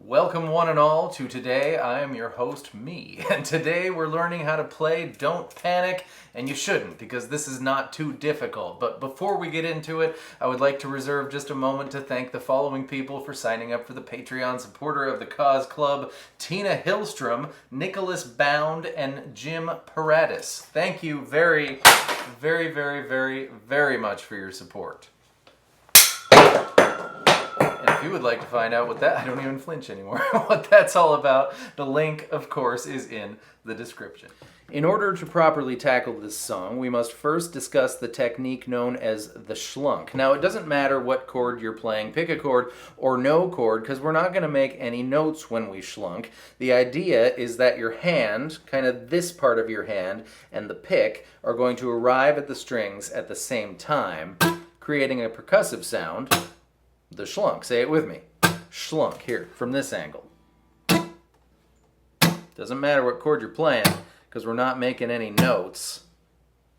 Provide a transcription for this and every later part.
Welcome one and all to Today. I am your host, me. And today we're learning how to play Don't Panic, and you shouldn't because this is not too difficult. But before we get into it, I would like to reserve just a moment to thank the following people for signing up for the Patreon supporter of the Cause Club: Tina Hillstrom, Nicholas Bound, and Jim Paradis. Thank you very much for your support. If you would like to find out what that, I don't even flinch anymore, what that's all about, the link, of course, is in the description. In order to properly tackle this song, we must first discuss the technique known as the schlunk. Now, it doesn't matter what chord you're playing, pick a chord or no chord, because we're not going to make any notes when we schlunk. The idea is that your hand, kind of this part of your hand, and the pick are going to arrive at the strings at the same time, creating a percussive sound. The schlunk. Say it with me. Schlunk. Here, from this angle. Doesn't matter what chord you're playing, because we're not making any notes.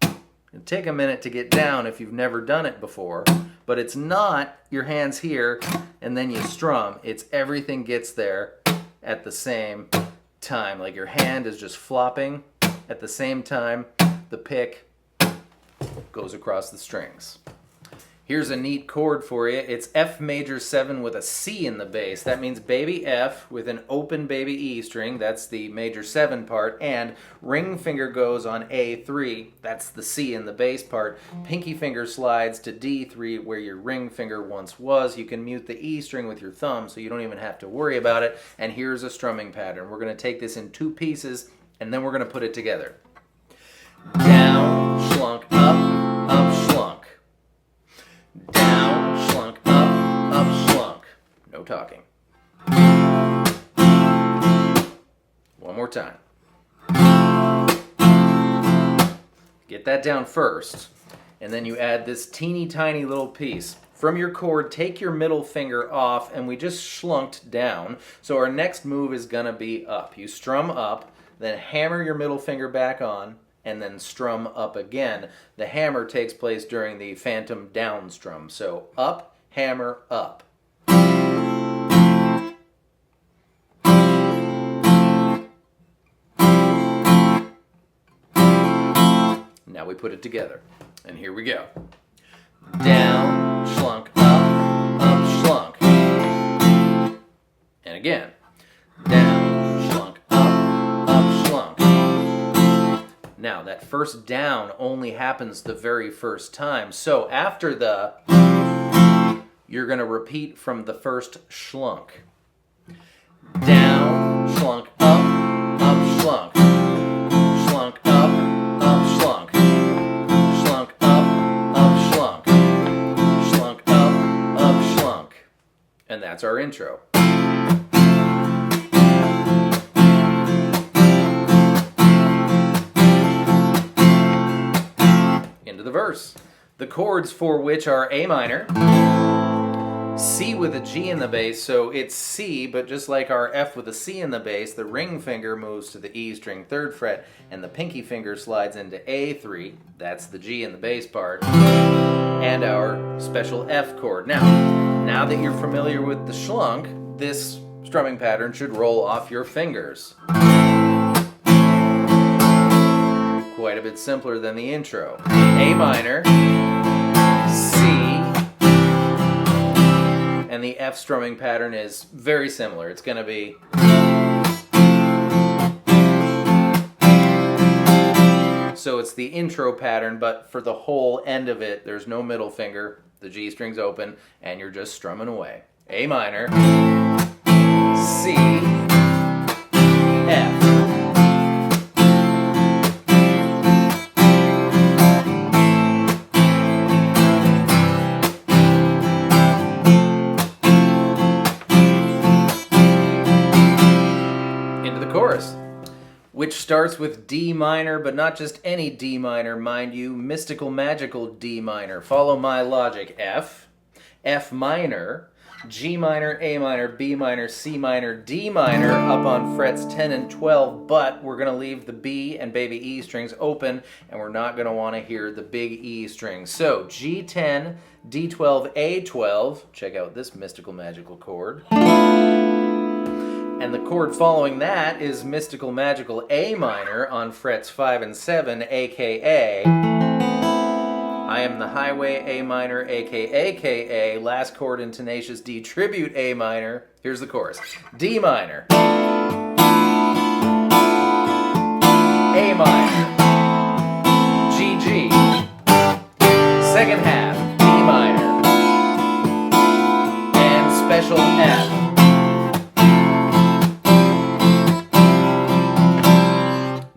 It'll take a minute to get down if you've never done it before, but it's not your hands here and then you strum. It's everything gets there at the same time. Like your hand is just flopping at the same time the pick goes across the strings. Here's a neat chord for you. It's F major 7 with a C in the bass. That means baby F with an open baby E string. That's the major 7 part. And ring finger goes on A3. That's the C in the bass part. Pinky finger slides to D3 where your ring finger once was. You can mute the E string with your thumb so you don't even have to worry about it. And here's a strumming pattern. We're going to take this in 2 pieces and then we're going to put it together. Down, schlunk, up, schlunk. Down, schlunk, up, schlunk. No talking. One more time. Get that down first, and then you add this teeny tiny little piece. From your chord, take your middle finger off, and we just schlunked down. So our next move is going to be up. You strum up, then hammer your middle finger back on, and then strum up again. The hammer takes place during the phantom down strum. So up, hammer, up. Now we put it together. And here we go. Down, schlunk, up, schlunk. And again. Down, schlunk, up, schlunk. Now, that first down only happens the very first time. So after the, you're going to repeat from the first schlunk. Down, schlunk, up, schlunk. Schlunk, up, schlunk. Schlunk, up, schlunk. Schlunk, up, schlunk. And that's our intro. The verse. The chords for which are A minor, C with a G in the bass, so it's C, but just like our F with a C in the bass, the ring finger moves to the E string 3rd fret, and the pinky finger slides into A3, that's the G in the bass part, and our special F chord. Now that you're familiar with the schlunk, this strumming pattern should roll off your fingers. Quite a bit simpler than the intro. A minor, C, and the F strumming pattern is very similar. It's going to be so it's the intro pattern, but for the whole end of it, there's no middle finger, the G string's open, and you're just strumming away. A minor, C, F. Which starts with D minor, but not just any D minor, mind you, mystical, magical D minor. Follow my logic. F, F minor, G minor, A minor, B minor, C minor, D minor up on frets 10 and 12, but we're going to leave the B and baby E strings open, and we're not going to want to hear the big E string. So G10, D12, A12, check out this mystical, magical chord. the chord following that is mystical, magical A minor on frets 5 and 7, aka I Am the Highway A minor, aka last chord in Tenacious D Tribute A minor. Here's the chorus. D minor, A minor, G, G, second half, D minor, and special F.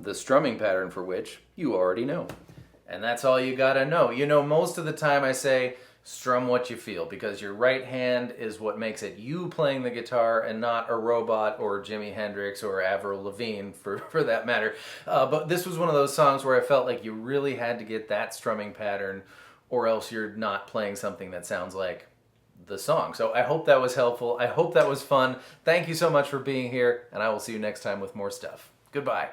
The strumming pattern for which you already know. And that's all you gotta know. You know, most of the time I say, strum what you feel, because your right hand is what makes it you playing the guitar and not a robot or Jimi Hendrix or Avril Lavigne for that matter. But this was one of those songs where I felt like you really had to get that strumming pattern or else you're not playing something that sounds like the song. So I hope that was helpful. I hope that was fun. Thank you so much for being here, and I will see you next time with more stuff. Goodbye.